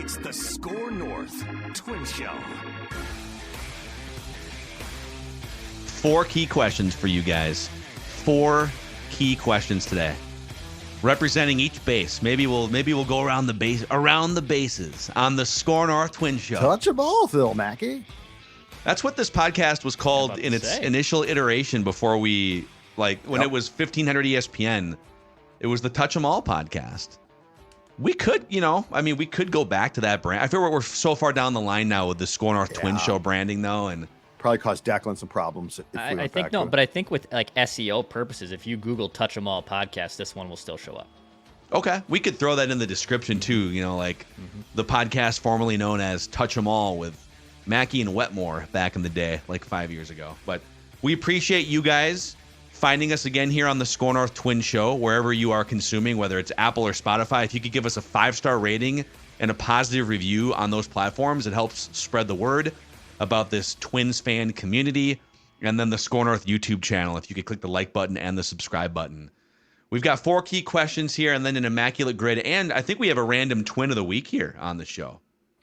It's the SKOR North Twin Show. 4 key questions for you guys. 4 key questions today, representing each base. Maybe we'll go around the bases on the SKOR North Twin Show. Touch a ball, Phil Mackey. That's what this podcast was called in its initial iteration before we, when it was 1500 ESPN. It was the Touch 'Em All podcast. We could, we could go back to that brand. I feel we're so far down the line now with the SKOR North Twin Show branding, though, and probably caused Declan some problems. I think no, but I think with SEO purposes, if you Google Touch 'Em All podcast, this one will still show up. Okay, we could throw that in the description too. The podcast formerly known as Touch 'Em All with Mackey and Wetmore back in the day, 5 years ago. But we appreciate you guys finding us again here on the SKOR North Twin Show, wherever you are consuming, whether it's Apple or Spotify. If you could give us a 5-star rating and a positive review on those platforms, it helps spread the word about this Twins fan community. And then the SKOR North YouTube channel, if you could click the like button and the subscribe button. We've got 4 key questions here and then an Immaculate Grid. And I think we have a random Twin of the Week here on the show.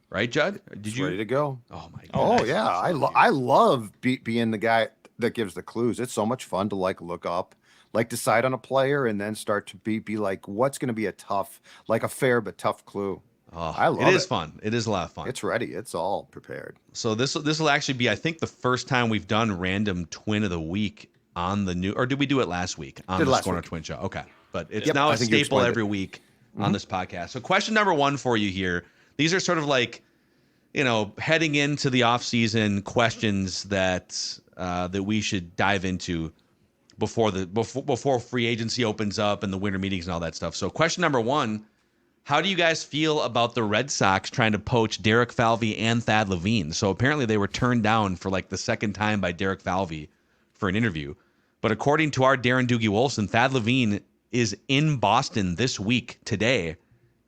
Right, Judd? Ready to go. Oh, my God. Oh, yeah. I love being the guy that gives the clues. It's so much fun to look up, decide on a player and then start to be like, what's going to be a fair but tough clue. Oh, I love it. It is fun. It is a lot of fun. It's ready. It's all prepared. So this will actually be, I think, the first time we've done random Twin of the Week on the new, or did we do it last week on the SKOR North Twin Show? Okay, but it's now a staple every week on this podcast. So question number 1 for you here. These are sort of heading into the offseason questions that we should dive into before free agency opens up and the winter meetings and all that stuff. So question number 1. How do you guys feel about the Red Sox trying to poach Derek Falvey and Thad Levine? So apparently they were turned down for the second time by Derek Falvey for an interview. But according to our Darren Doogie Wolfson, Thad Levine is in Boston this week, today,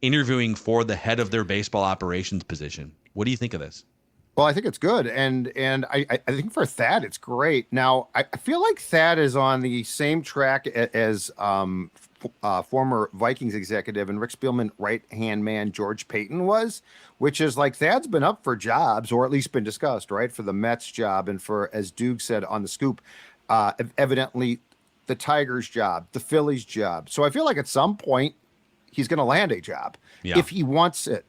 interviewing for the head of their baseball operations position. What do you think of this? Well, I think it's good. And I think for Thad, it's great. Now, I feel like Thad is on the same track as former Vikings executive and Rick Spielman right-hand man George Payton was, which is Thad's been up for jobs, or at least been discussed, right, for the Mets job and for, as Doug said on the scoop, evidently the Tigers job, the Phillies job. So I feel like at some point he's going to land a job if he wants it.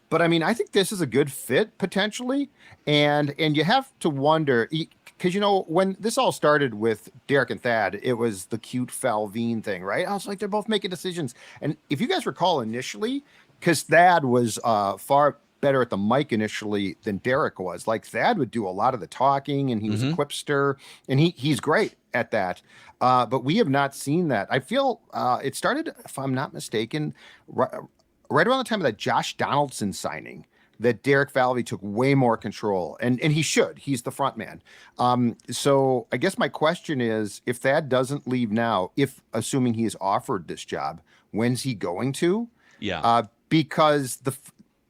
But I think this is a good fit potentially, and you have to wonder because when this all started with Derek and Thad, it was the cute Falvine thing, right? I was like, they're both making decisions, and if you guys recall initially, because Thad was far better at the mic initially than Derek was. Thad would do a lot of the talking, and he was a quipster, and he's great at that. But we have not seen that. I feel it started, if I'm not mistaken, right around the time of that Josh Donaldson signing, that Derek Falvey took way more control, and he should. He's the front man. So I guess my question is, if Thad doesn't leave now, assuming he is offered this job, when's he going to? Yeah. Because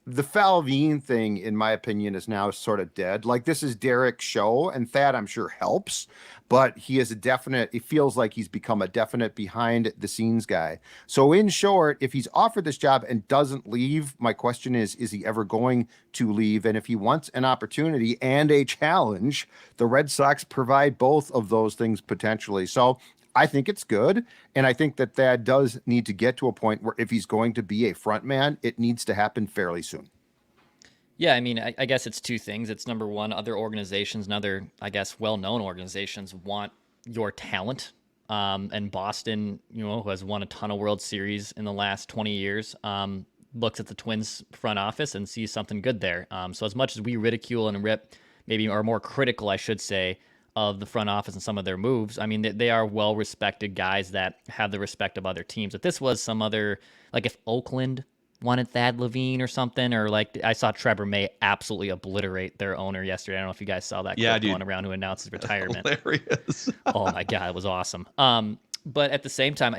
the Falvine thing, in my opinion, is now sort of dead. This is Derek's show, and Thad, I'm sure, helps, but it feels like he's become a definite behind the scenes guy. So in short, if he's offered this job and doesn't leave, my question is he ever going to leave? And if he wants an opportunity and a challenge, the Red Sox provide both of those things potentially. So I think it's good. And I think that Thad does need to get to a point where if he's going to be a front man, it needs to happen fairly soon. Yeah, I guess it's 2 things. It's number 1, other organizations and other, well-known organizations want your talent. And Boston, who has won a ton of World Series in the last 20 years, looks at the Twins front office and sees something good there. So as much as we ridicule and rip, maybe are more critical, I should say, of the front office and some of their moves, they are well-respected guys that have the respect of other teams. If this was some other, if Oakland wanted Thad Levine or something, or I saw Trevor May absolutely obliterate their owner yesterday. I don't know if you guys saw that clip going around, who announced his retirement. Hilarious. Oh my God, it was awesome. But at the same time,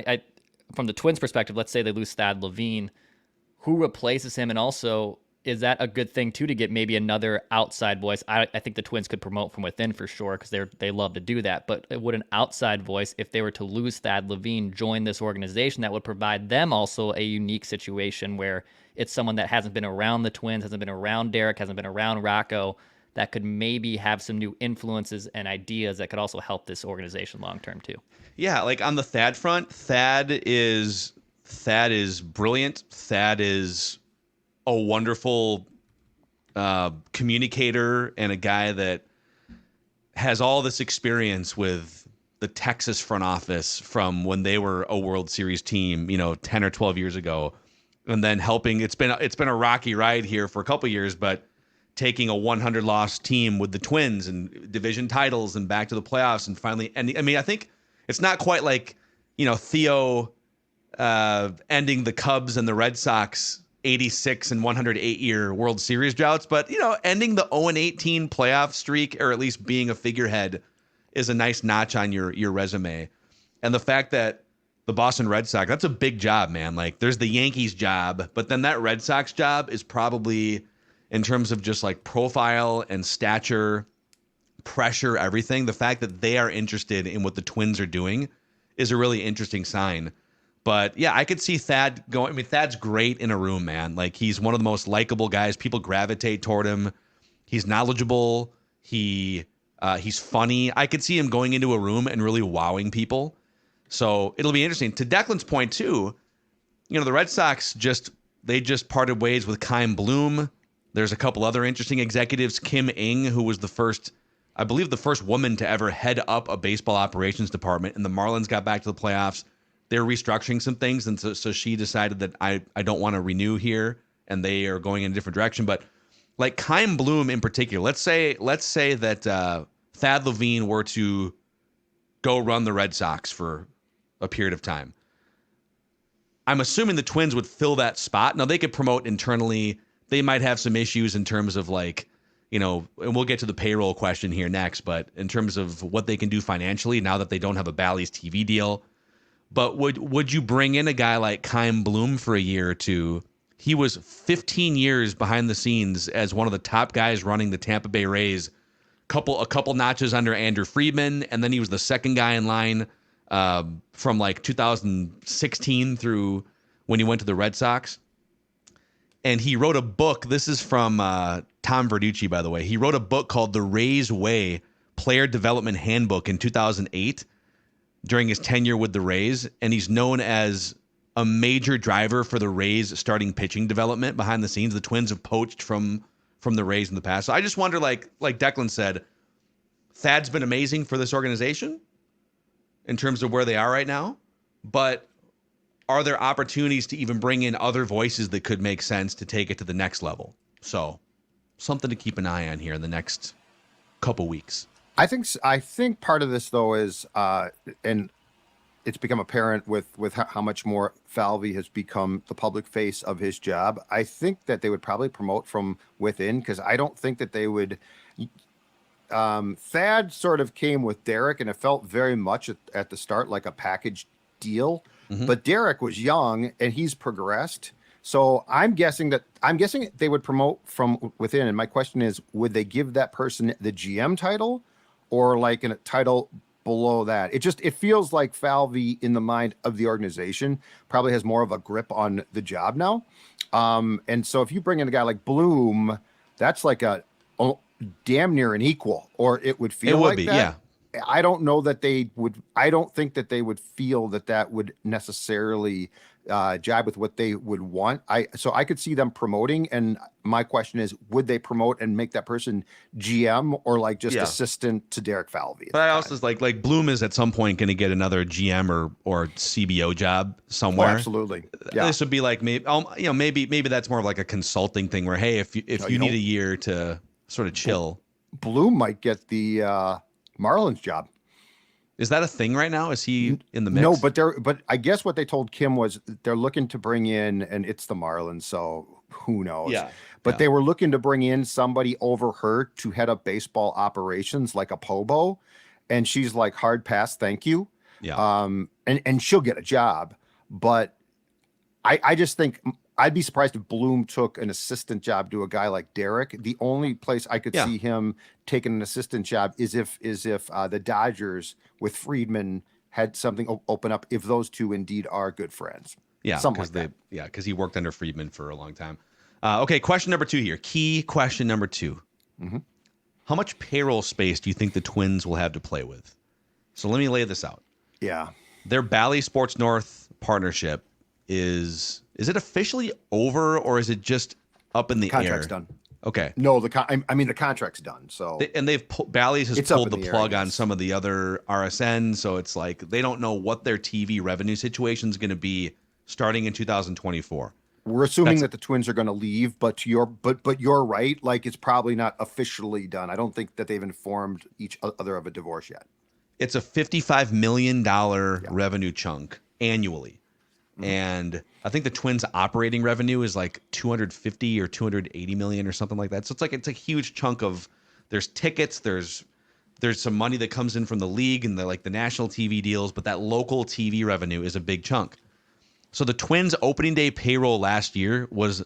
from the Twins' perspective, let's say they lose Thad Levine, who replaces him? And also, is that a good thing too, to get maybe another outside voice? I think the Twins could promote from within for sure, because they love to do that. But would an outside voice, if they were to lose Thad Levine, join this organization, that would provide them also a unique situation where it's someone that hasn't been around the Twins, hasn't been around Derek, hasn't been around Rocco, that could maybe have some new influences and ideas that could also help this organization long term too. Yeah, like on the Thad front, Thad is brilliant. Thad is a wonderful communicator and a guy that has all this experience with the Texas front office from when they were a World Series team, 10 or 12 years ago, and then helping. It's been a rocky ride here for a couple of years, but taking a 100 loss team with the Twins and division titles and back to the playoffs and finally. And I mean, I think it's not quite like Theo ending the Cubs and the Red Sox 86 and 108-year World Series droughts, but ending the 0-18 playoff streak, or at least being a figurehead, is a nice notch on your resume. And the fact that the Boston Red Sox, that's a big job, man. Like, there's the Yankees job, but then that Red Sox job is probably, in terms of just like profile and stature, pressure, everything, the fact that they are interested in what the Twins are doing is a really interesting sign. But yeah, I could see Thad going. I mean, Thad's great in a room, man. Like, he's one of the most likable guys. People gravitate toward him. He's knowledgeable. He's funny. I could see him going into a room and really wowing people. So it'll be interesting. To Declan's point too, the Red Sox just parted ways with Chaim Bloom. There's a couple other interesting executives. Kim Ng, who was the first woman to ever head up a baseball operations department, and the Marlins got back to the playoffs. They're restructuring some things, and so she decided that I don't want to renew here, and they are going in a different direction. But like Chaim Bloom in particular, let's say that Thad Levine were to go run the Red Sox for a period of time. I'm assuming the Twins would fill that spot. Now, they could promote internally. They might have some issues in terms of like, and we'll get to the payroll question here next, but in terms of what they can do financially now that they don't have a Bally's TV deal. But would you bring in a guy like Chaim Bloom for a year or two? He was 15 years behind the scenes as one of the top guys running the Tampa Bay Rays, a couple notches under Andrew Friedman, and then he was the second guy in line from like 2016 through when he went to the Red Sox. And he wrote a book. This is from Tom Verducci, by the way. He wrote a book called The Rays Way, Player Development Handbook in 2008 during his tenure with the Rays. And he's known as a major driver for the Rays starting pitching development behind the scenes. The Twins have poached from the Rays in the past. So I just wonder, like Declan said, Thad's been amazing for this organization in terms of where they are right now. But are there opportunities to even bring in other voices that could make sense to take it to the next level? So something to keep an eye on here in the next couple weeks. I think part of this though is, and it's become apparent with how much more Falvey has become the public face of his job. I think that they would probably promote from within, because I don't think that they would. Thad sort of came with Derek, and it felt very much at the start like a package deal. Mm-hmm. But Derek was young and he's progressed. So I'm guessing they would promote from within. And my question is, would they give that person the GM title or like a title below that? It feels like Falvey, in the mind of the organization, probably has more of a grip on the job now. And so if you bring in a guy like Bloom, that's like a damn near an equal, or it would feel like that. Yeah. I don't know that they would. I don't think that they would feel that would necessarily jibe with what they would want. So I could see them promoting, and my question is, would they promote and make that person GM or like just assistant to Derek Falvey? But I also is like Bloom is at some point going to get another GM or CBO job somewhere. Oh, absolutely. Yeah. This would be like maybe that's more of like a consulting thing where, hey, if you need a year to sort of chill, Bloom might get the Marlins job. Is that a thing right now? Is he in the mix? No, but I guess what they told Kim was they're looking to bring in, and it's the Marlins, so who knows? Yeah. But they were looking to bring in somebody over her to head up baseball operations, like a Pobo, and she's like, hard pass, thank you. Yeah. And she'll get a job, but I just think I'd be surprised if Bloom took an assistant job to a guy like Derek. The only place I could see him taking an assistant job is if the Dodgers with Friedman had something open up, if those two indeed are good friends. Yeah, because he worked under Friedman for a long time. Okay, question number 2 here. Key question number 2. Mm-hmm. How much payroll space do you think the Twins will have to play with? So let me lay this out. Yeah. Their Bally Sports North partnership is it officially over, or is it just up in the Contract's air? done. Okay. No, the contract's done. So Bally's has pulled the plug on yes. some of the other RSNs, so it's like they don't know what their TV revenue situation is going to be starting in 2024. We're assuming that the Twins are going to leave, but you're right. Like, it's probably not officially done. I don't think that they've informed each other of a divorce yet. It's a $55 million revenue chunk annually. Mm-hmm. And I think the Twins' operating revenue is like 250 or 280 million or something like that. So it's a huge chunk of, there's tickets, there's some money that comes in from the league and the national TV deals, but that local TV revenue is a big chunk. So the Twins' opening day payroll last year was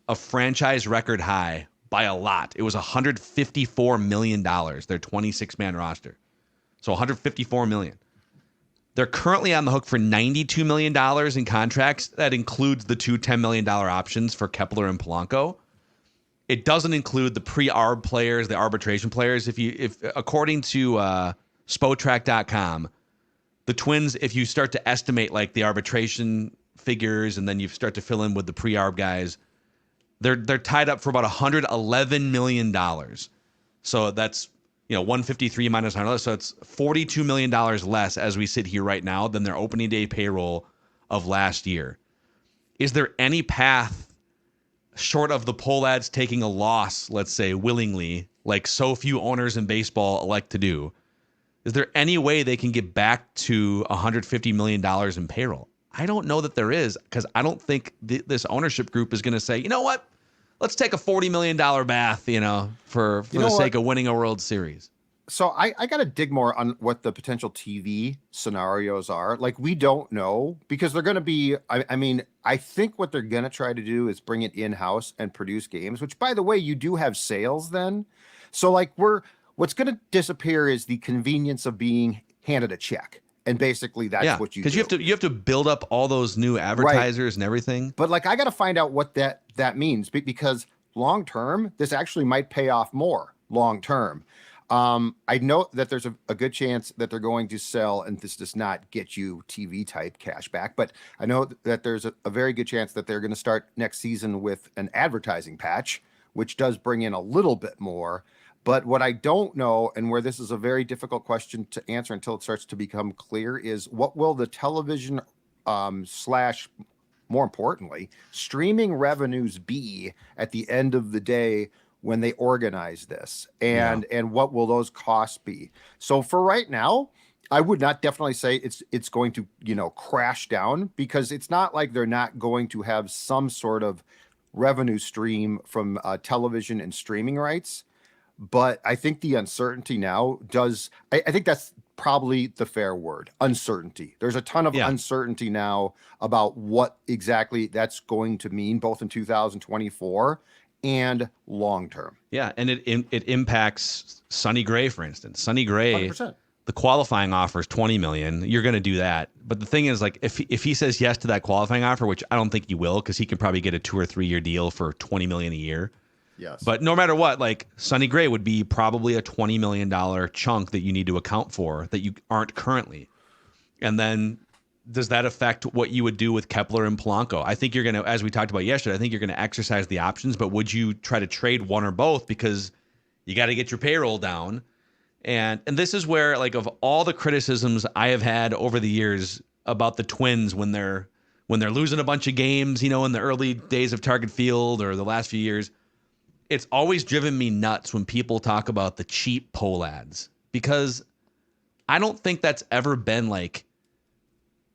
a franchise record high by a lot. It was $154 million, their 26-man roster. So $154 million. They're currently on the hook for $92 million in contracts. That includes the two $10 million options for Kepler and Polanco. It doesn't include the pre-arb players, the arbitration players. If according to Spotrac.com, the Twins, if you start to estimate like the arbitration figures and then you start to fill in with the pre-arb guys, they're tied up for about $111 million. So that's 153 minus 100. So it's $42 million less as we sit here right now than their opening day payroll of last year. Is there any path short of the Pohlads taking a loss, let's say willingly, like so few owners in baseball elect to do? Is there any way they can get back to $150 million in payroll? I don't know that there is, because I don't think this ownership group is going to say, you know what? Let's take a $40 million bath, for the sake of winning a World Series. So I got to dig more on what the potential TV scenarios are. Like, we don't know, because they're going to be, I think what they're going to try to do is bring it in-house and produce games, which, by the way, you do have sales then. So like what's going to disappear is the convenience of being handed a check. And basically that's what you do. Because you have to build up all those new advertisers and everything. But like, I got to find out what that means, because long term, this actually might pay off more long term. I know that there's a good chance that they're going to sell, and this does not get you TV type cash back, but I know that there's a very good chance that they're going to start next season with an advertising patch, which does bring in a little bit more. But what I don't know, and where this is a very difficult question to answer until it starts to become clear, is what will the television slash, more importantly, streaming revenues be at the end of the day when they organize this, and what will those costs be? So for right now, I would not definitely say it's going to crash down, because it's not like they're not going to have some sort of revenue stream from television and streaming rights. But I think the uncertainty now I think that's probably the fair word, uncertainty. There's a ton of uncertainty now about what exactly that's going to mean, both in 2024 and long term. Yeah, and it impacts Sonny Gray, for instance. Sonny Gray, 100%. The qualifying offer is $20 million. You're going to do that. But the thing is, like, if he says yes to that qualifying offer, which I don't think he will, because he can probably get a 2 or 3 year deal for $20 million a year. Yes. But no matter what, like, Sonny Gray would be probably a $20 million chunk that you need to account for that you aren't currently. And then does that affect what you would do with Kepler and Polanco? I think you're going to, as we talked about yesterday, I think you're going to exercise the options, but would you try to trade one or both, because you got to get your payroll down? And this is where, like, of all the criticisms I have had over the years about the Twins when they're losing a bunch of games, in the early days of Target Field or the last few years, it's always driven me nuts when people talk about the cheap Pohlads, because I don't think that's ever been like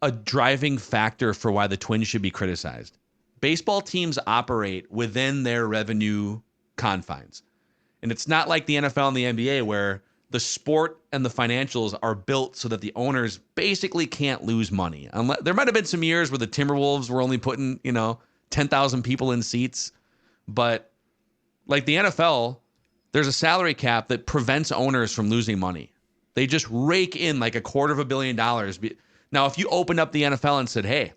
a driving factor for why the Twins should be criticized. Baseball teams operate within their revenue confines. And it's not like the NFL and the NBA, where the sport and the financials are built so that the owners basically can't lose money. There might have been some years where the Timberwolves were only putting, 10,000 people in seats. But like the NFL, there's a salary cap that prevents owners from losing money. They just rake in like $250 million. Now, if you opened up the NFL and said, hey,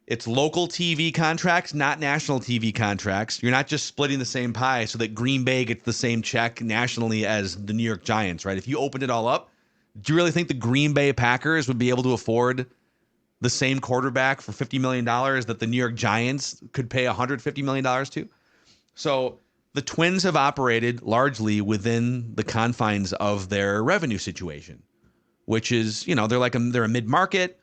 it's local TV contracts, not national TV contracts. You're not just splitting the same pie so that Green Bay gets the same check nationally as the New York Giants, right? If you opened it all up, do you really think the Green Bay Packers would be able to afford the same quarterback for $50 million that the New York Giants could pay $150 million to? So the Twins have operated largely within the confines of their revenue situation, which is, they're a mid-market.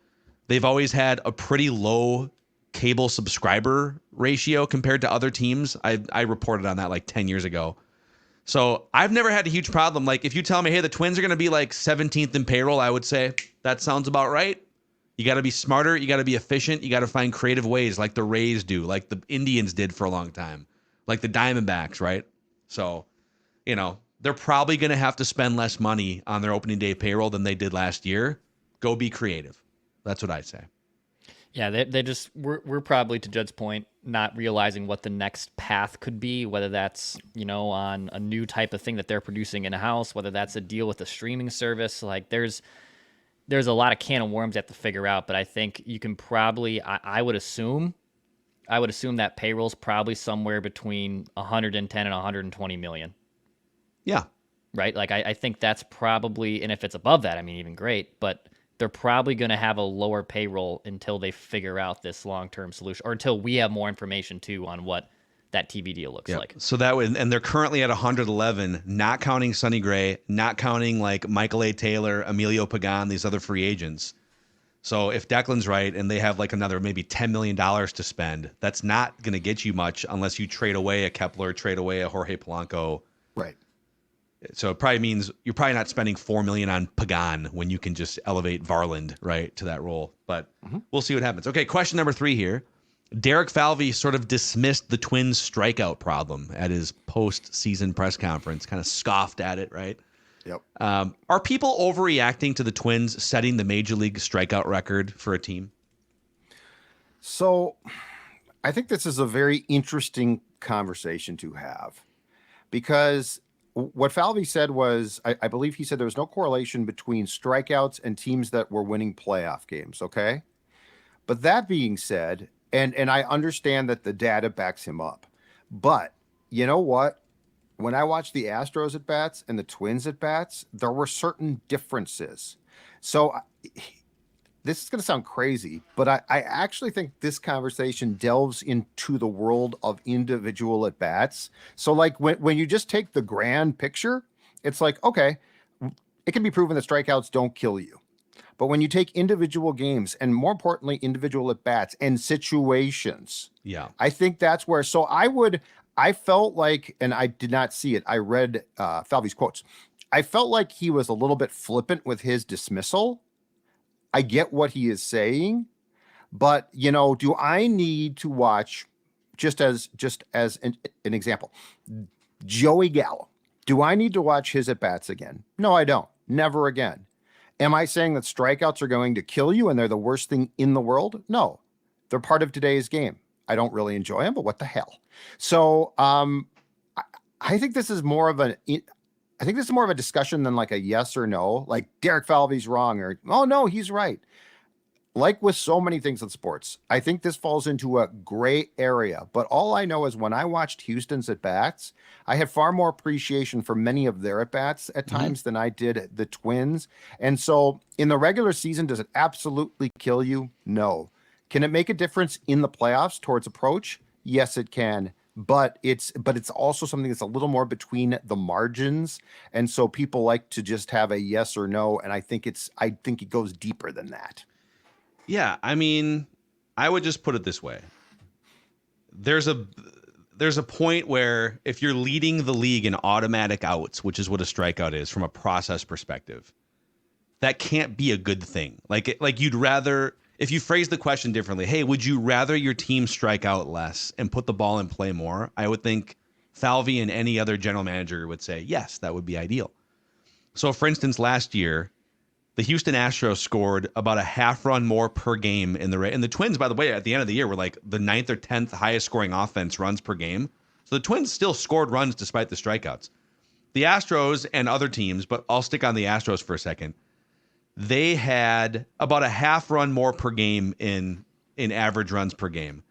They've always had a pretty low cable subscriber ratio compared to other teams. I reported on that like 10 years ago. So I've never had a huge problem. Like if you tell me, hey, the Twins are going to be like 17th in payroll, I would say that sounds about right. You got to be smarter. You got to be efficient. You got to find creative ways like the Rays do, like the Indians did for a long time, like the Diamondbacks, right? So, they're probably going to have to spend less money on their opening day payroll than they did last year. Go be creative. That's what I say. Yeah, they just we're probably, to Judd's point, not realizing what the next path could be, whether that's, on a new type of thing that they're producing in-house, whether that's a deal with a streaming service. Like there's a lot of can of worms you have to figure out, but I think you can probably, I would assume that payroll's probably somewhere between 110 and 120 million. Yeah. Right? Like I think that's probably, and if it's above that, I mean, even great, but they're probably going to have a lower payroll until they figure out this long-term solution, or until we have more information too on what that TV deal looks like. So that would, and they're currently at 111, not counting Sonny Gray, not counting like Michael A. Taylor, Emilio Pagan, these other free agents. So if Declan's right and they have like another maybe $10 million to spend, that's not going to get you much unless you trade away a Kepler, trade away a Jorge Polanco. Right. So it probably means you're probably not spending $4 million on Pagan when you can just elevate Varland, right, to that role. But we'll see what happens. Okay, question number 3 here. Derek Falvey sort of dismissed the Twins' strikeout problem at his post-season press conference, kind of scoffed at it, right? Yep. Are people overreacting to the Twins setting the major league strikeout record for a team? So I think this is a very interesting conversation to have, because what Falvey said was, I believe he said there was no correlation between strikeouts and teams that were winning playoff games. Okay. But that being said, and I understand that the data backs him up, but you know what? When I watched the Astros at bats and the Twins at bats, there were certain differences. So this is going to sound crazy, but I actually think this conversation delves into the world of individual at bats. So like when you just take the grand picture, it's like, okay, it can be proven that strikeouts don't kill you. But when you take individual games and more importantly, individual at bats and situations, I think that's where, I felt like, and I did not see it, I read Falvey's quotes. I felt like he was a little bit flippant with his dismissal. I get what he is saying, but do I need to watch, just as an example, Joey Gallo? Do I need to watch his at bats again? No, I don't. Never again. Am I saying that strikeouts are going to kill you and they're the worst thing in the world? No, they're part of today's game. I don't really enjoy them, but what the hell? So I think this is more of a discussion than like a yes or no, like Derek Falvey's wrong or, oh no, he's right. Like with so many things in sports, I think this falls into a gray area. But all I know is when I watched Houston's at bats, I had far more appreciation for many of their at bats at times than I did the Twins. And so in the regular season, does it absolutely kill you? No. Can it make a difference in the playoffs towards approach? Yes, it can. But it's also something that's a little more between the margins. And so people like to just have a yes or no. And I think it goes deeper than that. Yeah, I mean, I would just put it this way. There's a point where if you're leading the league in automatic outs, which is what a strikeout is from a process perspective, that can't be a good thing. Like you'd rather, if you phrase the question differently, hey, would you rather your team strike out less and put the ball in play more? I would think Falvey and any other general manager would say, yes, that would be ideal. So for instance, last year, the Houston Astros scored about a half run more per game and the Twins, by the way, at the end of the year were like the 9th or 10th highest scoring offense runs per game. So the Twins still scored runs despite the strikeouts. The Astros and other teams, but I'll stick on the Astros for a second. They had about a half run more per game in average runs per game,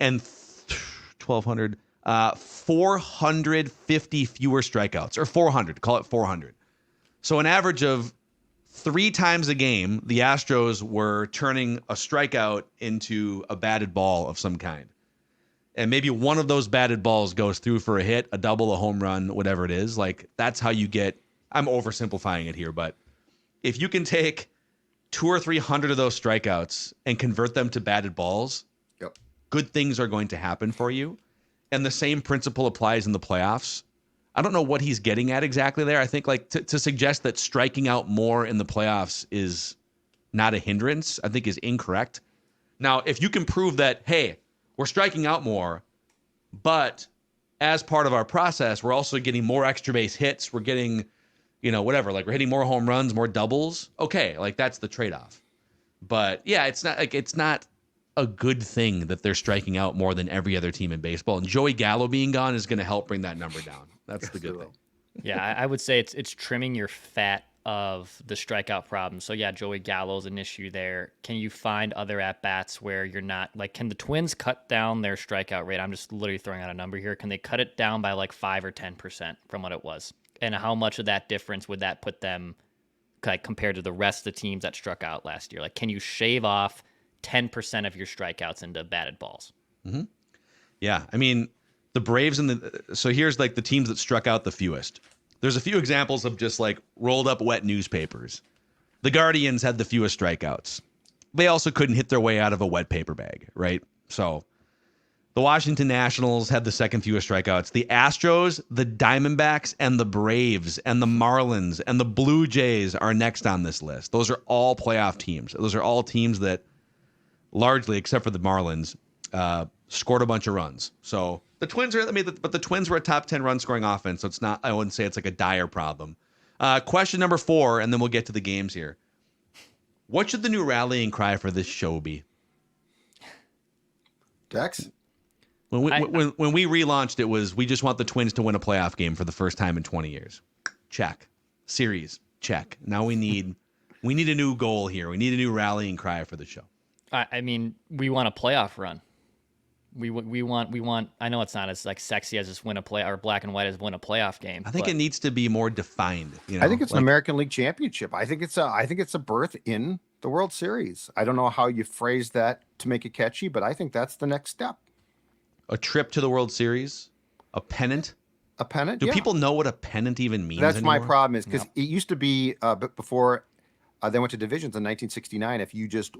and 1,200, 450 fewer strikeouts, or 400, call it 400. So an average of 3 times a game, the Astros were turning a strikeout into a batted ball of some kind. And maybe one of those batted balls goes through for a hit, a double, a home run, whatever it is. Like, that's how you get, I'm oversimplifying it here, but if you can take 200 or 300 of those strikeouts and convert them to batted balls, yep, good things are going to happen for you. And the same principle applies in the playoffs. I don't know what he's getting at exactly there. I think like to suggest that striking out more in the playoffs is not a hindrance, I think is incorrect. Now, if you can prove that, hey, we're striking out more, but as part of our process, we're also getting more extra base hits. We're getting, whatever, like we're hitting more home runs, more doubles. Okay, like that's the trade-off. But yeah, it's not a good thing that they're striking out more than every other team in baseball. And Joey Gallo being gone is going to help bring that number down. That's the good thing. Yeah, I would say it's trimming your fat of the strikeout problem. So yeah, Joey Gallo's an issue there. Can you find other at-bats where you're not, like, can the Twins cut down their strikeout rate? I'm just literally throwing out a number here. Can they cut it down by like 5 or 10% from what it was? And how much of that difference would that put them, like, compared to the rest of the teams that struck out last year? Like, can you shave off 10% of your strikeouts into batted balls? Mm-hmm. Yeah, I mean, the Braves so here's like the teams that struck out the fewest. There's a few examples of just like rolled up wet newspapers. The Guardians had the fewest strikeouts. They also couldn't hit their way out of a wet paper bag, right? So the Washington Nationals had the second fewest strikeouts. The Astros, the Diamondbacks, and the Braves, and the Marlins, and the Blue Jays are next on this list. Those are all playoff teams. Those are all teams that largely, except for the Marlins, scored a bunch of runs. So the Twins are, but the Twins were a top 10 run scoring offense. So it's not, I wouldn't say it's like a dire problem. Question number 4, and then we'll get to the games here. What should the new rallying cry for this show be? Dex? When we relaunched, it was, we just want the Twins to win a playoff game for the first time in 20 years. Check. Series. Check. Now we need a new goal here. We need a new rallying cry for the show. I mean, we want a playoff run. We want. I know it's not as like sexy as just win a play or black and white as win a playoff game. I think it needs to be more defined. I think it's an American League Championship. I think it's a berth in the World Series. I don't know how you phrase that to make it catchy, but I think that's the next step. A trip to the World Series, a pennant. A pennant. Do people know what a pennant even means? That's anymore? my problem. Is because it used to be before they went to divisions in 1969. If you just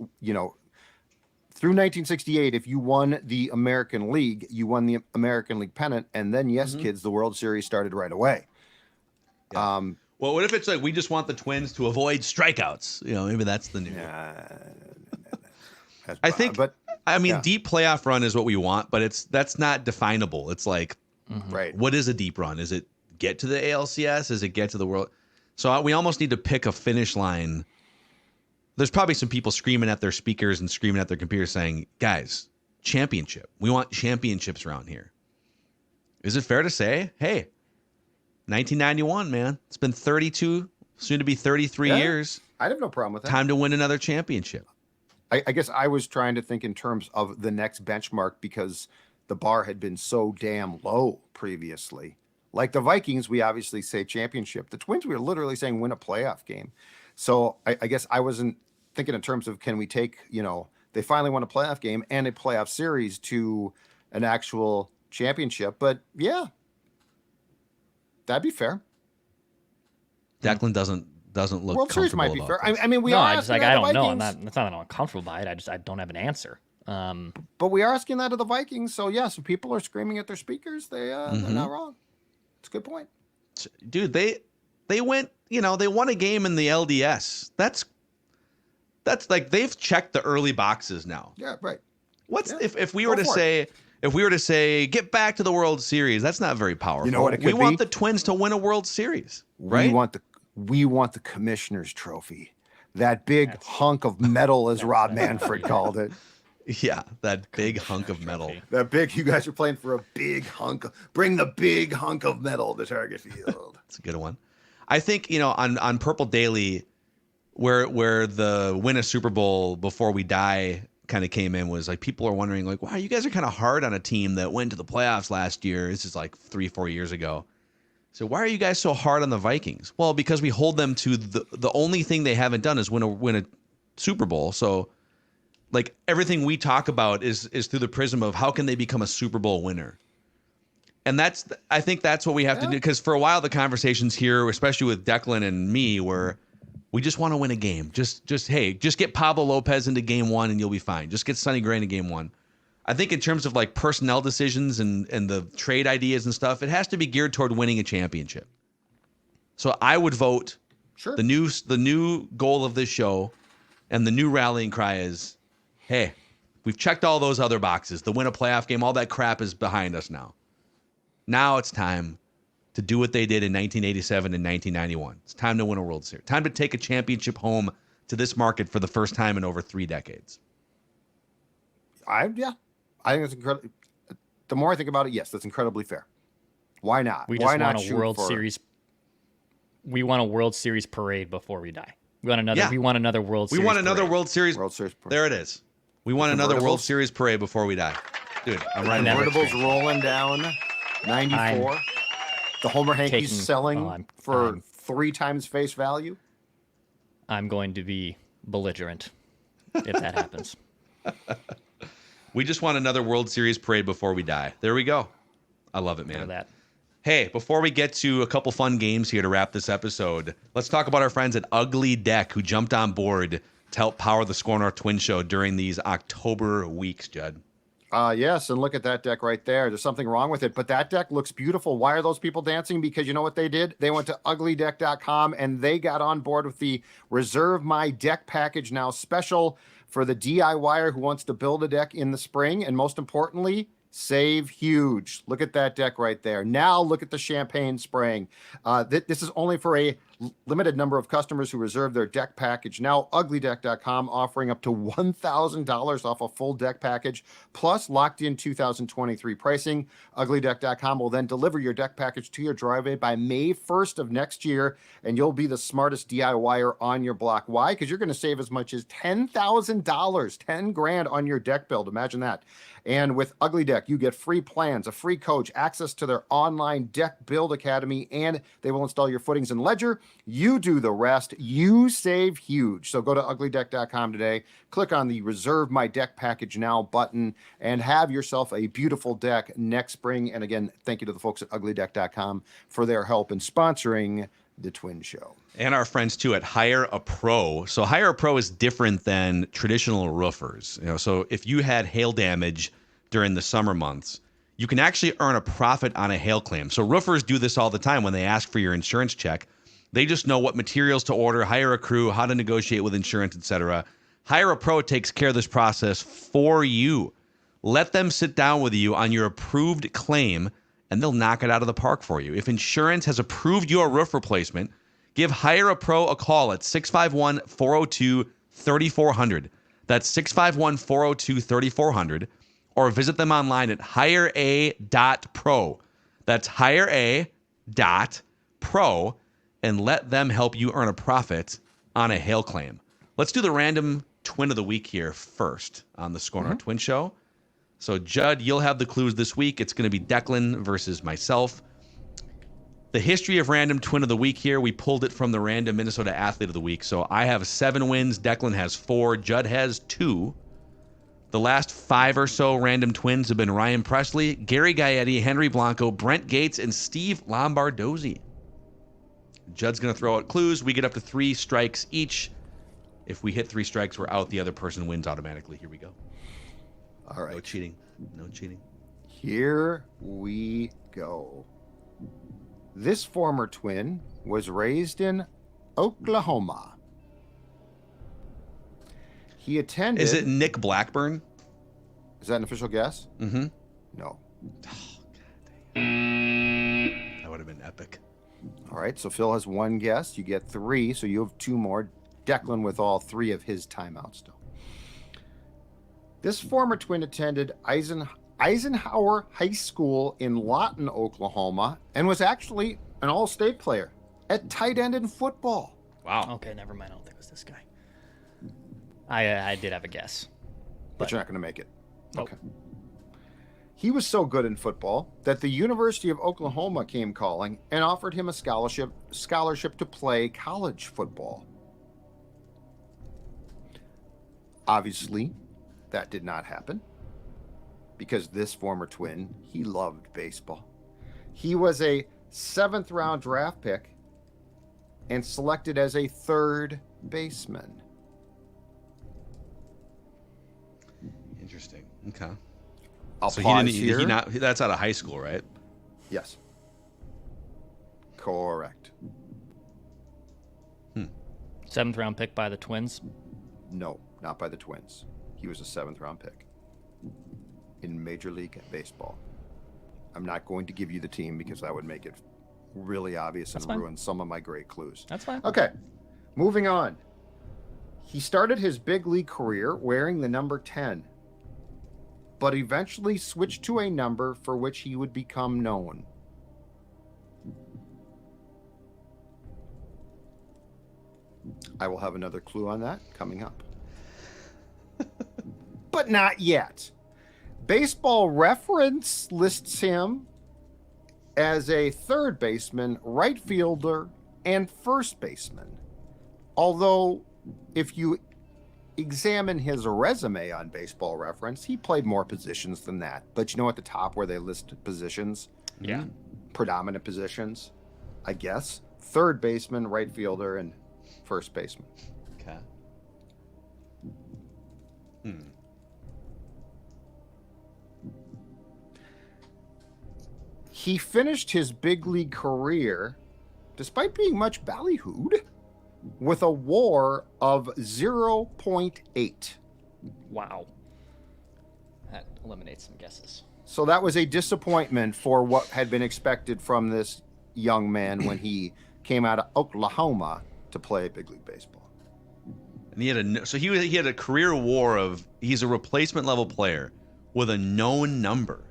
through 1968, if you won the American League, you won the American League pennant, and then kids, the World Series started right away. Yeah. Well, what if it's like we just want the Twins to avoid strikeouts? Maybe that's the new. I think, but deep playoff run is what we want, but that's not definable. It's like, right. What is a deep run? Is it get to the ALCS? Is it get to the World? So we almost need to pick a finish line. There's probably some people screaming at their speakers and screaming at their computers saying, guys, championship. We want championships around here. Is it fair to say, hey, 1991, man, it's been 32, soon to be 33 years. I'd have no problem with that. Time to win another championship. I guess I was trying to think in terms of the next benchmark because the bar had been so damn low previously. Like the Vikings, we obviously say championship. The Twins, we were literally saying win a playoff game. So I guess I wasn't thinking in terms of can we take, they finally won a playoff game and a playoff series to an actual championship. But yeah, that'd be fair. Declan doesn't look World Series might be fair. I mean, we are. I don't know. That's not that I'm uncomfortable by it. I don't have an answer. But we are asking that of the Vikings. So yeah, so people are screaming at their speakers. They're not wrong. It's a good point. Dude, they went, they won a game in the LDS. That's like they've checked the early boxes now. Yeah, right. If we were to say get back to the World Series, that's not very powerful. You know what it could we be? want the Twins to win a World Series, right? We want the Commissioner's Trophy. That big hunk of metal, as Rob Manfred called it. Yeah, that big hunk of metal. That big, you guys are playing for a big hunk. Bring the big hunk of metal to Target Field. That's a good one. I think, on Purple Daily, where the win a Super Bowl before we die kind of came in was like people are wondering like, wow, you guys are kind of hard on a team that went to the playoffs last year. This is like 3-4 years ago. So why are you guys so hard on the Vikings? Well, because we hold them to the only thing they haven't done is win a Super Bowl. So like everything we talk about is through the prism of how can they become a Super Bowl winner. And I think that's what we have to do. Because for a while, the conversations here, especially with Declan and me, were we just want to win a game. Just get Pablo Lopez into game one and you'll be fine. Just get Sonny Gray into game one. I think in terms of like personnel decisions and the trade ideas and stuff, it has to be geared toward winning a championship. So I would vote the new goal of this show and the new rallying cry is, hey, we've checked all those other boxes. The win a playoff game, all that crap is behind us now. Now it's time to do what they did in 1987 and 1991. It's time to win a World Series. Time to take a championship home to this market for the first time in over 3 decades. I think it's incredible. The more I think about it, yes, that's incredibly fair. Why not? We just want a World Series. We want a World Series parade before we die. We want another. Yeah. We want another World Series. We want another parade. World Series. Parade. There it is. We want another World Series parade before we die. Dude, I'm right now. Convertibles rolling down. 94. The Homer Hankies selling for 3 times face value. I'm going to be belligerent if that happens. We just want another World Series parade before we die. There we go. I love it, man. That. Hey, before we get to a couple fun games here to wrap this episode, let's talk about our friends at Ugly Deck who jumped on board to help power the SKOR North Twin Show during these October weeks, Judd. Yes, and look at that deck right there. There's something wrong with it, but that deck looks beautiful. Why are those people dancing? Because you know what they did? They went to uglydeck.com and they got on board with the Reserve My Deck package now special for the DIYer who wants to build a deck in the spring, and most importantly, save huge. Look at that deck right there. Now look at the champagne spraying. This is only for a limited number of customers who reserve their deck package. Now uglydeck.com offering up to $1,000 off a full deck package plus locked in 2023 pricing. Uglydeck.com will then deliver your deck package to your driveway by May 1st of next year, and you'll be the smartest DIYer on your block. Why? Because you're going to save as much as $10,000, 10 grand on your deck build. Imagine that. And with Ugly Deck, you get free plans, a free coach, access to their online deck build academy, and they will install your footings and ledger. You do the rest. You save huge. So go to uglydeck.com today, click on the Reserve My Deck Package Now button, and have yourself a beautiful deck next spring. And again, thank you to the folks at uglydeck.com for their help in sponsoring the Twin Show. And our friends too at Hire a Pro. So Hire a Pro is different than traditional roofers. So if you had hail damage during the summer months, you can actually earn a profit on a hail claim. So roofers do this all the time when they ask for your insurance check. They just know what materials to order, hire a crew, how to negotiate with insurance, etc. Hire a Pro takes care of this process for you. Let them sit down with you on your approved claim, and they'll knock it out of the park for you. If insurance has approved your roof replacement, give Hire a Pro a call at 651-402-3400. That's 651-402-3400. Or visit them online at hirea.pro. That's hirea.pro, and let them help you earn a profit on a hail claim. Let's do the random twin of the week here first on the SKOR North Twin Show. So, Judd, you'll have the clues this week. It's going to be Declan versus myself. The history of random twin of the week here, we pulled it from the random Minnesota athlete of the week. So I have 7 wins. Declan has 4. Judd has 2. The last 5 or so random twins have been Ryan Presley, Gary Gaetti, Henry Blanco, Brent Gates, and Steve Lombardozzi. Judd's going to throw out clues. We get up to 3 strikes each. If we hit 3 strikes, we're out. The other person wins automatically. Here we go. All right. No cheating. No cheating. Here we go. This former twin was raised in Oklahoma. He attended... Is it Nick Blackburn? Is that an official guess? Mm-hmm. No. Oh, God dang. That would have been epic. All right, so Phil has 1 guess. You get 3, so you have 2 more. Declan with all 3 of his timeouts still. This former Twin attended Eisenhower High School in Lawton, Oklahoma, and was actually an all-state player at tight end in football. Wow. Okay, never mind. I don't think it was this guy. I did have a guess. But you're not going to make it. Nope. Okay. He was so good in football that the University of Oklahoma came calling and offered him a scholarship to play college football. Obviously, that did not happen because this former Twin, he loved baseball. He was a 7th round draft pick and selected as a 3rd baseman. Interesting. Okay. I'll so pause he here. That's out of high school, right? Yes. Correct. 7th round pick by the Twins. No, not by the Twins. He was a 7th round pick in Major League Baseball. I'm not going to give you the team because that would make it really obvious and ruin some of my great clues. That's fine. Okay, moving on. He started his big league career wearing the number 10, but eventually switched to a number for which he would become known. I will have another clue on that coming up. But not yet. Baseball Reference lists him as a 3rd baseman, right fielder, and 1st baseman. Although, if you examine his resume on Baseball Reference, he played more positions than that. But you know at the top where they list positions? Yeah. Predominant positions, I guess. 3rd baseman, right fielder, and 1st baseman. Okay. He finished his big league career, despite being much ballyhooed, with a WAR of 0.8. Wow. That eliminates some guesses. So that was a disappointment for what had been expected from this young man when he came out of Oklahoma to play big league baseball. And he had a career WAR of, he's a replacement level player with a known number.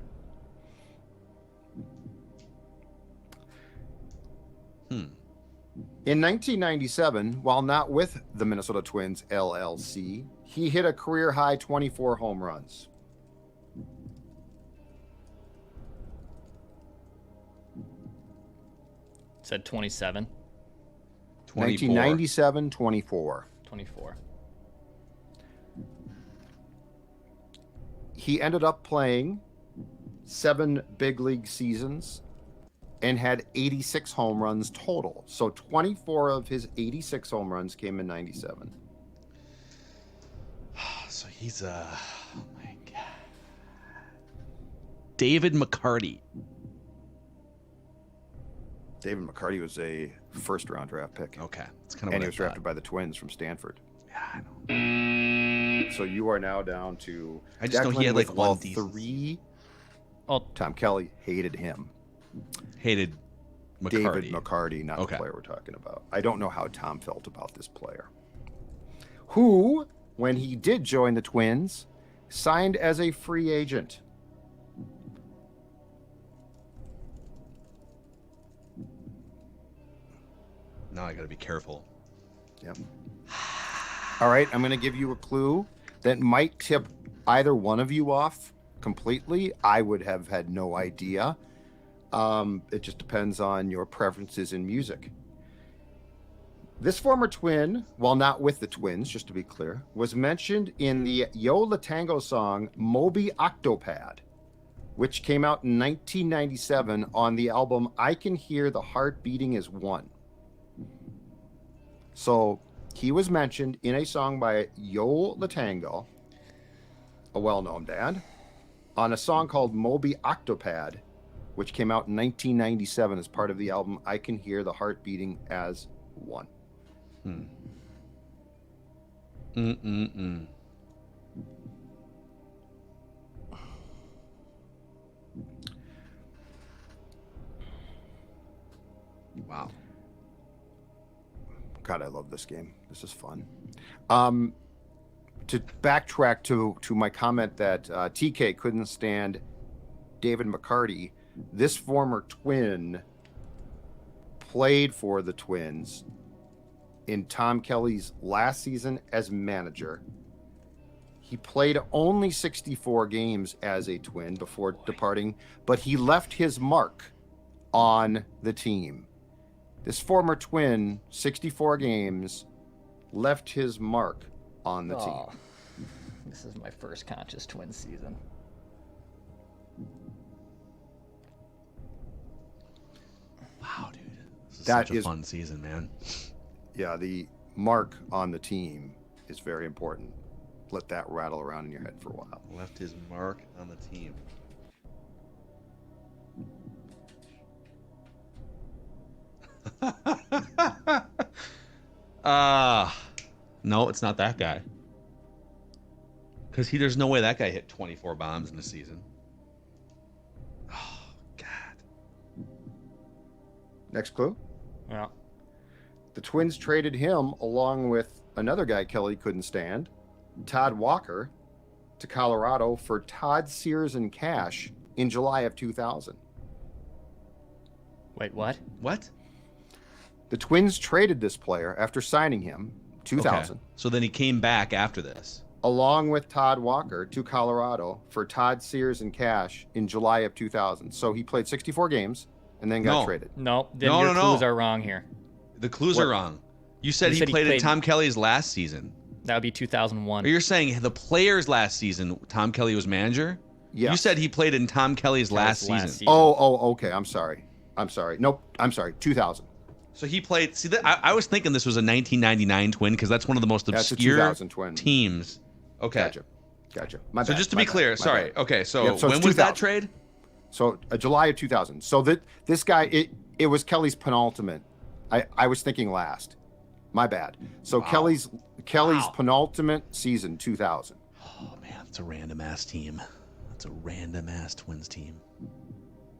In 1997, while not with the Minnesota Twins LLC, he hit a career high 24 home runs. Said 27. 1997, 24. 24. He ended up playing 7 big league seasons and had 86 home runs total. So 24 of his 86 home runs came in 97. So he's oh my God. David McCarty. David McCarty was a 1st round draft pick. Okay. That's kind of And what he I was drafted by the Twins from Stanford. Yeah, I know. So you are now down to I just know he Declan had, like, with one all decent- 3. Oh, Tom Kelly hated him. Hated McCarty. David McCarty, not Okay. the player we're talking about. I don't know how Tom felt about this player. Who, when he did join the Twins, signed as a free agent. Now I got to be careful. Yep. All right, I'm going to give you a clue that might tip either one of you off completely. I would have had no idea. It just depends on your preferences in music. This former Twin, while not with the Twins, just to be clear, was mentioned in the Yo La Tango song Moby Octopad, which came out in 1997 on the album I Can Hear the Heart Beating As One. So he was mentioned in a song by Yo La Tango, a well-known band, on a song called Moby Octopad, which came out in 1997 as part of the album I Can Hear the Heart Beating As One. Wow. God, I love this game. This is fun. To backtrack to my comment that TK couldn't stand David McCarty, this former Twin played for the Twins in Tom Kelly's last season as manager. He played only 64 games as a Twin before departing, but he left his mark on the team. This former Twin, 64 games, left his mark on the team. This is my first conscious Twin season. Wow, dude. This is such a fun season, man. Yeah, the mark on the team is very important. Let that rattle around in your head for a while. Left his mark on the team. No, it's not that guy. Because there's no way that guy hit 24 bombs in a season. Oh, God. Next clue? Yeah. The Twins traded him along with another guy Kelly couldn't stand, Todd Walker, to Colorado for Todd Sears and cash in July of 2000. Wait, what? What? The Twins traded this player after signing him, 2000. Okay. So then he came back after this. Along with Todd Walker to Colorado for Todd Sears and cash in July of 2000. So he played 64 games and then got traded. No, your clues are wrong here. The clues are wrong. You said he played in Tom Kelly's last season. That would be 2001. Or you're saying the player's last season, Tom Kelly was manager? Yeah. You said he played in Tom Kelly's last season. Oh, okay. I'm sorry. Nope. I'm sorry. 2000. So he played. See, I was thinking this was a 1999 Twin because that's one of the most obscure teams. Okay. Gotcha. So just to be clear, sorry. Okay. So when was that trade? So July of 2000. So this guy, it was Kelly's penultimate. I was thinking last. My bad. So wow. Kelly's penultimate season, 2000. Oh man, that's a random ass team. That's a random ass Twins team.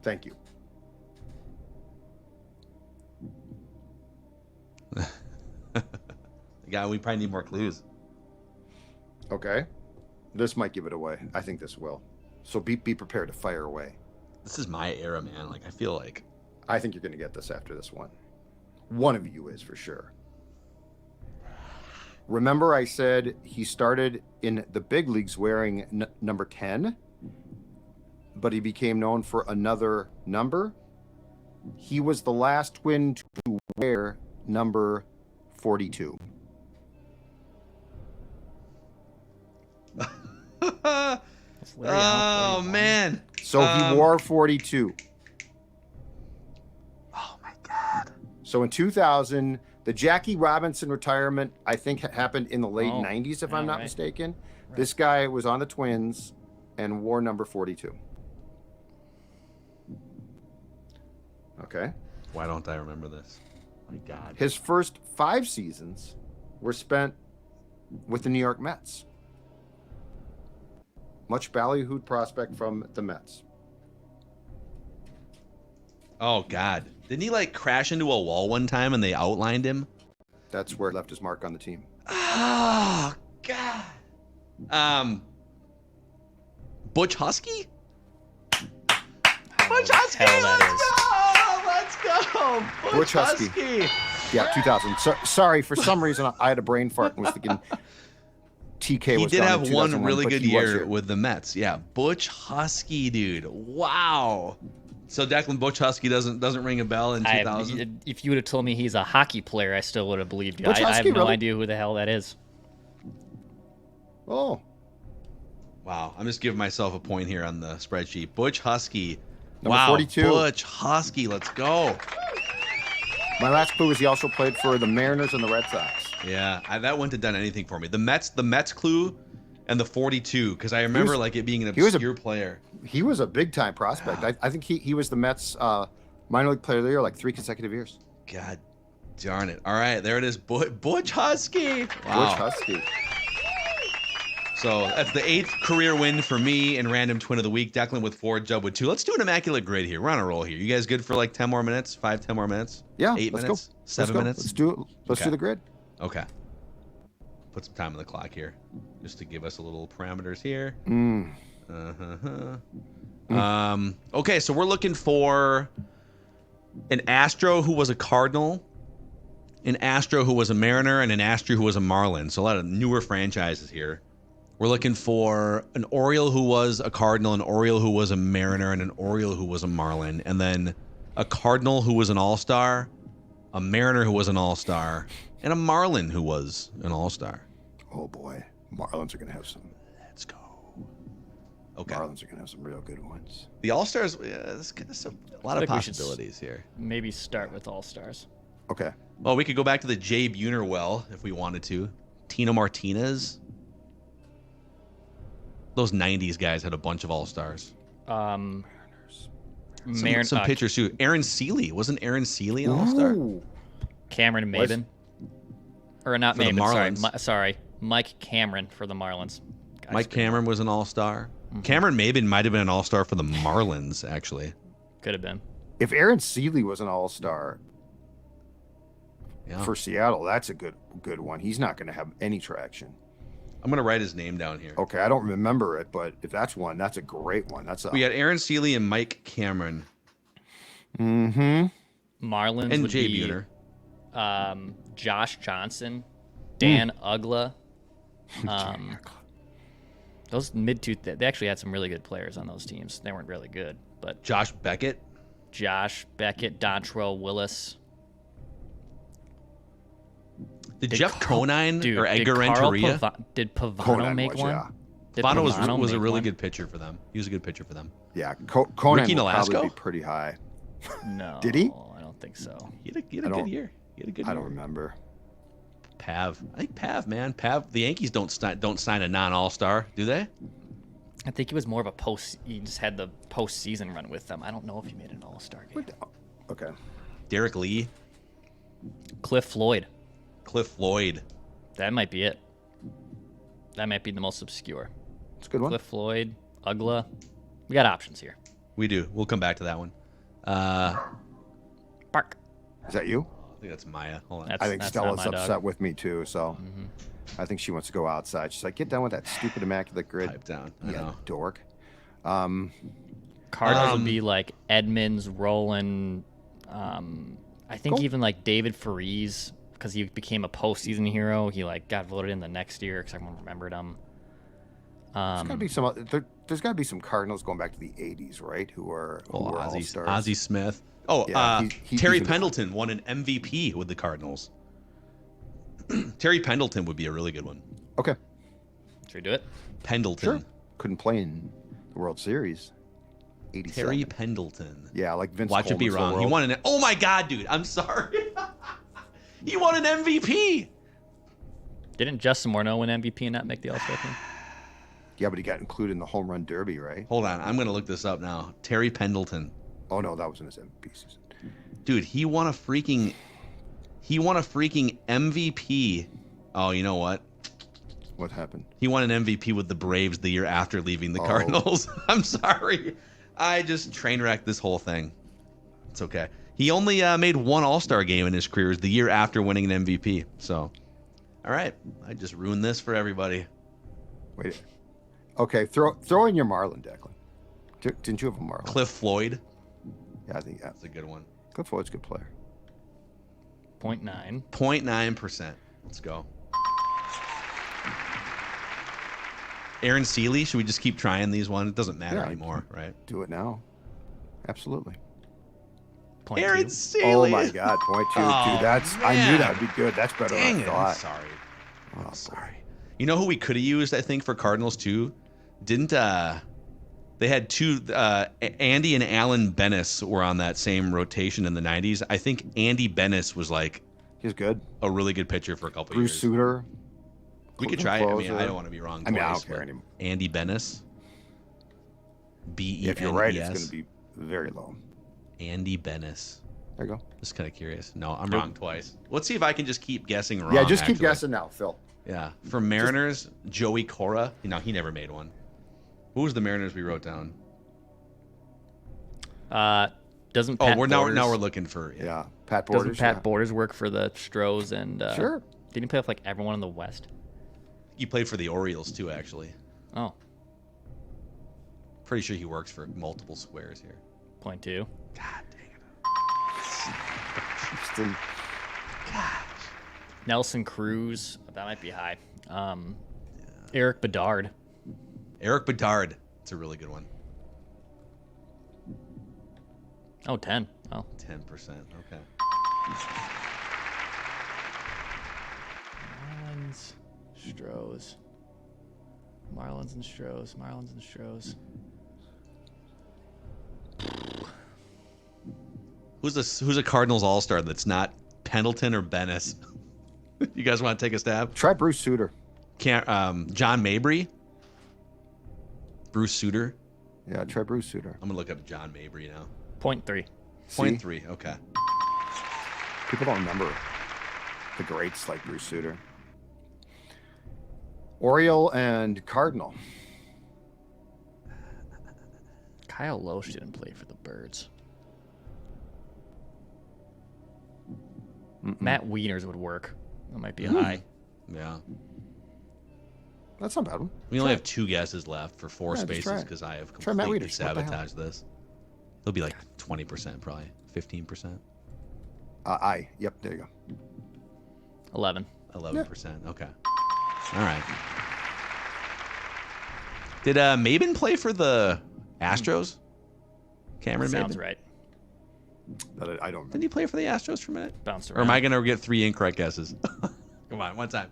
Thank you. Yeah, we probably need more clues. Okay. This might give it away. I think this will. So be prepared to fire away. This is my era, man. Like, I feel like. I think you're going to get this after this one. One of you is for sure. Remember I said he started in the big leagues wearing number 10, but he became known for another number? He was the last Twin to wear number 42. Oh, man. So he wore 42. Oh, my God. So in 2000, the Jackie Robinson retirement, I think, happened in the late 90s, if I'm not mistaken. Right. This guy was on the Twins and wore number 42. Okay. Why don't I remember this? My God. His first 5 seasons were spent with the New York Mets. Much ballyhooed prospect from the Mets. Oh, God. Didn't he, like, crash into a wall one time and they outlined him? That's where he left his mark on the team. Oh, God. Butch Husky? Butch Husky, let's go! Butch Husky. Yeah, 2000. Sorry, for some reason I had a brain fart and was thinking TK was. He did have one really good year with the Mets. Yeah, Butch Husky, dude. Wow. So Declan, Butch Husky doesn't ring a bell in 2000. If you would have told me he's a hockey player, I still would have believed you. I have no idea who the hell that is. Oh. Wow, I'm just giving myself a point here on the spreadsheet. Butch Husky. Number 42. Butch Husky, let's go. My last clue is he also played for the Mariners and the Red Sox. Yeah, that wouldn't have done anything for me. The Mets clue and the 42, because I remember it being an obscure player. He was a big-time prospect. I think he was the Mets minor league player of the year like 3 consecutive years. God darn it. All right, there it is. Butch Husky. Wow. Butch Husky. So that's the 8th career win for me in Random Twin of the Week. Declan with 4, Jubb with 2. Let's do an Immaculate Grid here. We're on a roll here. You guys good for like 10 more minutes? 5, 10 more minutes? Yeah. 8 let's minutes? Go. 7 minutes? Let's do it. Let's do the grid. Okay. Put some time on the clock here, just to give us a little parameters here. Okay, so we're looking for an Astro who was a Cardinal, an Astro who was a Mariner, and an Astro who was a Marlin. So a lot of newer franchises here. We're looking for an Oriole who was a Cardinal, an Oriole who was a Mariner, and an Oriole who was a Marlin. And then a Cardinal who was an All-Star, a Mariner who was an All-Star, and a Marlin who was an All-Star. Oh, boy. Marlins are going to have some. Let's go. Okay. Marlins are going to have some real good ones. The All-Stars, there's a lot of possibilities here. Maybe start with All-Stars. Okay. Well, we could go back to the Jay Buhner well if we wanted to. Tino Martinez. Those 90s guys had a bunch of All-Stars. Some pitchers too. Aaron Seeley. Wasn't Aaron Seeley an All-Star? Cameron Maben. Or not For the Maben, Marlins. sorry. Mike Cameron for the Marlins. Mike Cameron was an All-Star. Mm-hmm. Cameron Maben might have been an All-Star for the Marlins, actually. Could have been. If Aaron Seeley was an All-Star for Seattle, that's a good one. He's not going to have any traction. I'm going to write his name down here. Okay, I don't remember it, but if that's one, that's a great one. We got Aaron Seeley and Mike Cameron. Mm-hmm. Marlins and would Jay be Buhner. Josh Johnson, Dan Ugla. Those mid-two, they actually had some really good players on those teams. They weren't really good, but Josh Beckett, Dontrell Willis. Did Jeff Conine or Edgar Renteria? Did Pavano make one? Yeah. Pavano was a really good pitcher for them. He was a good pitcher for them. Yeah, Conine Ricky will Nolasco? probably be pretty high. No. Did he? I don't think so. He had a good year. I don't remember. Pav. I think Pav, man. Pav. The Yankees don't sign a non-All-Star, do they? I think he was more of a post. He just had the postseason run with them. I don't know if he made an All-Star game. Okay. Derek Lee. Cliff Floyd. That might be it. That might be the most obscure. It's a good one. Cliff Floyd, Ugla. We got options here. We do. We'll come back to that one. Bark. Is that you? I think that's Maya. Hold on. I think Stella's upset with me too, so I think she wants to go outside. She's like, get done with that stupid Immaculate Grid. Pipe down. I know. Dork. Cardinals would be like Edmonds, Roland. I think even like David Freese, because he became a postseason hero. He like got voted in the next year because everyone remembered him. There's got to be some Cardinals going back to the 80s, right? Who are All-Stars. Ozzie Smith. Oh, yeah, Terry Pendleton won an MVP with the Cardinals. Terry Pendleton would be a really good one. Okay. Should we do it? Pendleton. Sure. Couldn't play in the World Series. 87. Terry Pendleton. Yeah, like Vince Watch it be wrong. He won an... Oh, my God, dude. I'm sorry. He won an MVP. Didn't Justin Morneau win MVP and not make the All-Star team? Yeah, but he got included in the home run derby, right? Hold on. I'm going to look this up now. Terry Pendleton. Oh, no, that was in his MVP season. Dude, he won a freaking MVP. Oh, you know what? What happened? He won an MVP with the Braves the year after leaving the Cardinals. I'm sorry. I just train wrecked this whole thing. It's okay. He only made one All-Star game in his career. It was the year after winning an MVP. So, all right. I just ruined this for everybody. Wait. Okay, throw in your Marlin, Declan. Didn't you have a Marlin? Cliff Floyd. Yeah, I think that's a good one. Cliff Floyd's a good player. 0.9. 0.9%. Let's go. Aaron Seeley. Should we just keep trying these ones? It doesn't matter anymore, right? Do it now. Absolutely. Aaron Seeley. Oh my God, 0.2. Dude, I knew that would be good. That's better than I thought. I'm sorry. Oh, sorry. You know who we could have used, I think, for Cardinals too? Didn't they had two Andy and Alan Bennis were on that same rotation in the 90s. I think Andy Bennis was like he's good. A really good pitcher for a couple Bruce years. Sutter. We could try it. I mean, I don't want to be wrong. I mean, I don't care anymore. Andy Bennis. B-E-N-E-S. If you're right, it's going to be very low. Andy Bennis. There you go. Just kind of curious. No, I'm wrong twice. Let's see if I can just keep guessing wrong. Yeah, just keep guessing now, Phil. Yeah. For Mariners, Joey Cora. He never made one. Who was the Mariners we wrote down? Doesn't Pat now Borders, we're looking for Pat Borders. Doesn't Pat Borders work for the Stros and sure. Didn't he play with like everyone in the West? He played for the Orioles too, actually. Oh. Pretty sure he works for multiple squares here. 0.2. God dang it. Gosh. Nelson Cruz. That might be high. Eric Bedard. Eric Bedard. It's a really good one. Oh, 10. Oh. 10%. Okay. Marlins and Stros. Who's a Cardinals All-Star that's not Pendleton or Bennis? You guys want to take a stab? Try Bruce Sutter. John Mabry. Bruce Sutter. Yeah, try Bruce Sutter. I'm gonna look up John Mabry now. 0.3. 0.3. Okay. People don't remember the greats like Bruce Sutter. Oriole and Cardinal. Kyle Loesch didn't play for the Birds. Matt Wieners would work. That might be high. Yeah. That's not a bad one. We only have 2 guesses left for 4 spaces because I have completely Wieners. sabotaged this. It'll be like 20%, probably 15%. Yep, there you go. 11. 11%. Okay. All right. Did Maben play for the Astros? Cameron Sounds Maben? right. But I don't. Didn't he play for the Astros for a minute? Bounced around. Or am I going to get 3 incorrect guesses? Come on, one time.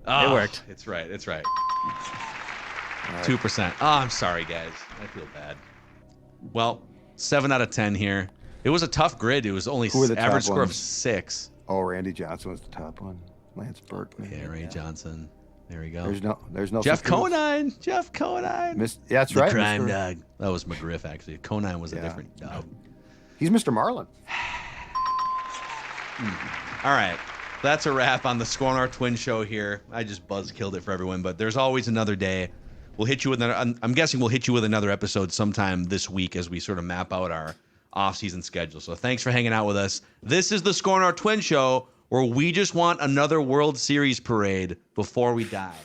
It worked. It's right. 2%. Oh, I'm sorry, guys. I feel bad. Well, 7 out of 10 here. It was a tough grid. It was only average score of 6. Oh, Randy Johnson was the top one. Lance Berkman. Yeah, Ray Johnson. There we go. There's no. Jeff Conine. That's right. The crime dog. That was McGriff, actually. Conine was a different dog. He's Mr. Marlin. All right. That's a wrap on the SKOR North Twin Show here. I just killed it for everyone, but there's always another day. We'll hit you with another. I'm guessing we'll hit you with another episode sometime this week as we sort of map out our off-season schedule. So thanks for hanging out with us. This is the SKOR North Twin Show, where we just want another World Series parade before we die.